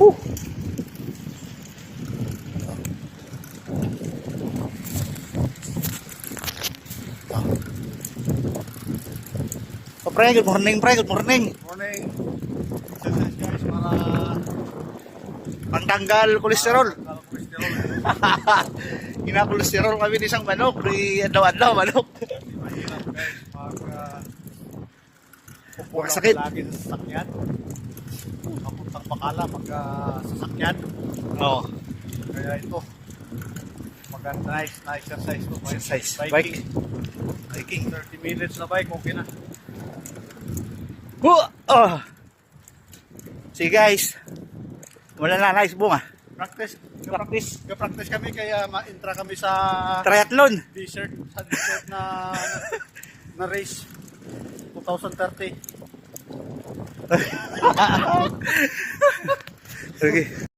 Woo! So, pre, good morning, pre. Good morning. Morning. Exercise guys para Pangtanggal kolesterol. cholesterol. Ina-kolesterol kami ni isang manok. Di adlaw-adlaw manok. Mahirap guys pag Huwag sakit. lagi sa sasakyan. Kapuntang bakala pag sasakyan. Oo. Kaya ito maganda na exercise ko. Exercise. Biking. Biking. 30 minutes na bike, okay na. Oh. See guys. Wala na nice bunga. Practice. Practice. Practice kami kaya ma-intra kami sa Triathlon. desert na race 2030. Okay.